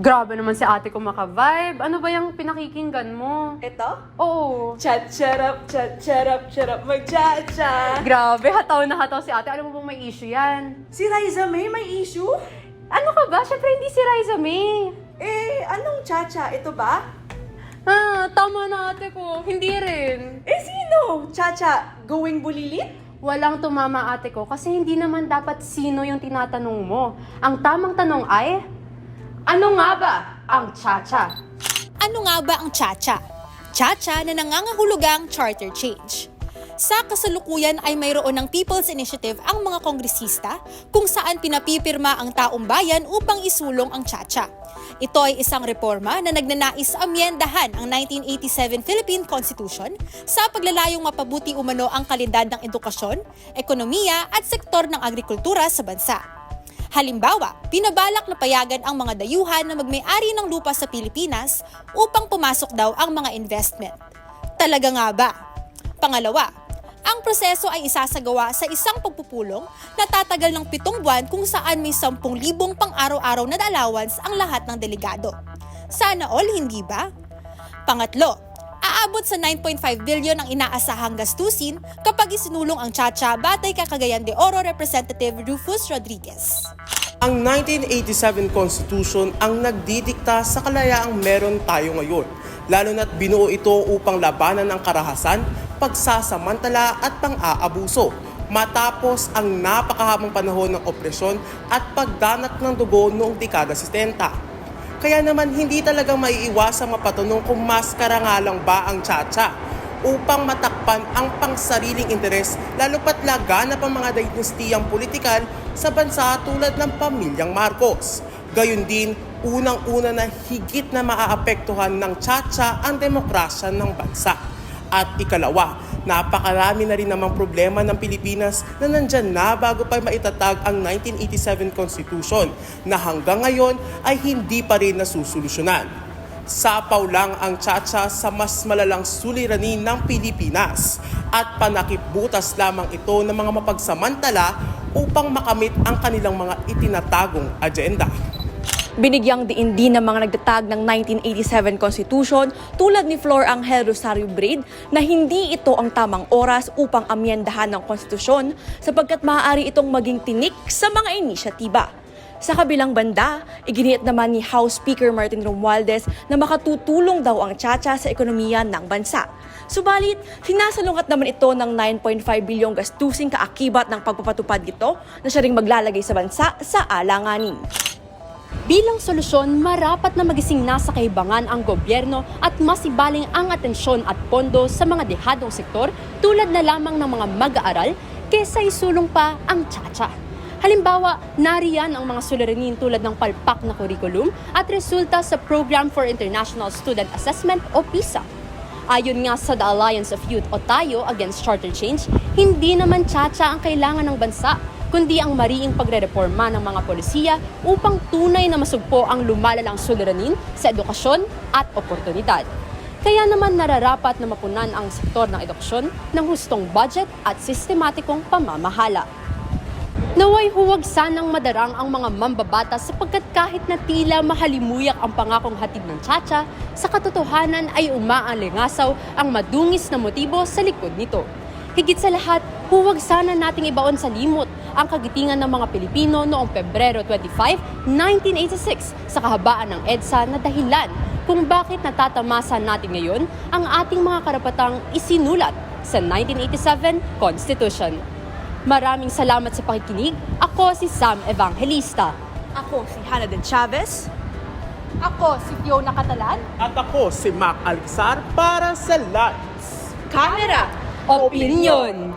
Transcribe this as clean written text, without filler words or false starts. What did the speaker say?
Grabe naman si ate ko maka-vibe. Ano ba yung pinakikinggan mo? Ito? Oo. Chat-charap, mag-cha-cha. Grabe, hataw na hataw si ate. Alam mo bang may issue yan? Si Riza May may issue? Ano ka ba? Siyempre hindi si Riza May. Anong cha-cha? Ito ba? Tama na ate ko. Hindi rin. Sino? Cha-cha, going bulilit? Walang tumama ate ko kasi hindi naman dapat sino yung tinatanong mo. Ang tamang tanong ay, ano nga ba ang cha-cha? Ano nga ba ang cha-cha? Cha-cha na nangangahulugang charter change. Sa kasalukuyan ay mayroon ng People's Initiative ang mga kongresista kung saan pinapipirma ang taong bayan upang isulong ang cha-cha. Ito ay isang reforma na nagnanais amyendahan ang 1987 Philippine Constitution sa paglalayong mapabuti umano ang kalidad ng edukasyon, ekonomiya at sektor ng agrikultura sa bansa. Halimbawa, pinabalak na payagan ang mga dayuhan na magmay-ari ng lupa sa Pilipinas upang pumasok daw ang mga investment. Talaga nga ba? Pangalawa, ang proseso ay isasagawa sa isang pagpupulong na tatagal ng 7 buwan kung saan may 10,000 pang-araw-araw na allowance ang lahat ng delegado. Sana all, hindi ba? Pangatlo, aabot sa 9.5 billion ang inaasahang gastusin kapag isinulong ang cha-cha batay kay Cagayan de Oro Representative Rufus Rodriguez. Ang 1987 Constitution ang nagdidikta sa kalayaang meron tayo ngayon, lalo na't binuo ito upang labanan ang karahasan, pagsasamantala at pang-aabuso matapos ang napakahabang panahon ng opresyon at pagdanak ng dugo noong dekada 70. Kaya naman hindi talaga maiiwasang mapatanong kung maskara nga lang ba ang cha-cha upang matakpan ang pangsariling interes lalo pat laganap ang mga dinastiyang politikal sa bansa tulad ng pamilyang Marcos. Gayun din, unang-una na higit na maaapektuhan ng cha-cha ang demokrasya ng bansa. At ikalawa, napakarami na rin namang problema ng Pilipinas na nandyan na bago pa maitatag ang 1987 Constitution na hanggang ngayon ay hindi pa rin nasusolusyonan. Sapaw lang ang cha-cha sa mas malalang suliranin ng Pilipinas at panakipbutas lamang ito ng mga mapagsamantala upang makamit ang kanilang mga itinatagong agenda. Binigyang diin din ng mga nagtatag ng 1987 Constitution tulad ni Flor Angel Rosario Braid na hindi ito ang tamang oras upang amyendahan ng konstitusyon sapagkat maaari itong maging tinik sa mga inisyatiba. Sa kabilang banda, iginiit naman ni House Speaker Martin Romualdez na makatutulong daw ang cha-cha sa ekonomiya ng bansa. Subalit, sinasalungat naman ito ng 9.5 bilyong gastusing kaakibat ng pagpapatupad nito na siya ring maglalagay sa bansa sa alanganin. Bilang solusyon, marapat na magising na sa kaibangan ang gobyerno at masibaling ang atensyon at pondo sa mga dehadong sektor tulad na lamang ng mga mag-aaral kesa isulong pa ang cha-cha. Halimbawa, nariyan ang mga suliranin tulad ng palpak na kurikulum at resulta sa Program for International Student Assessment o PISA. Ayon nga sa The Alliance of Youth o TAYO Against Charter Change, hindi naman cha-cha ang kailangan ng bansa, kundi ang mariing pagrereforma ng mga polisiya upang tunay na masugpo ang lumalalang suliranin sa edukasyon at oportunidad. Kaya naman nararapat na mapunan ang sektor ng edukasyon ng hustong budget at sistematikong pamamahala. Naway huwag sanang madarang ang mga mambabatas sapagkat kahit na tila mahalimuyak ang pangakong hatid ng cha-cha, sa katotohanan ay umaalingasaw ang madungis na motibo sa likod nito. Higit sa lahat, huwag sana nating ibaon sa limot ang kagitingan ng mga Pilipino noong Pebrero 25, 1986 sa kahabaan ng EDSA na dahilan kung bakit natatamasa natin ngayon ang ating mga karapatang isinulat sa 1987 Constitution. Maraming salamat sa pakikinig. Ako si Sam Evangelista. Ako si Hannah Chavez. Ako si Fiona Catalan. At ako si Mac Alxar para sa Lights. Camera, Opinion.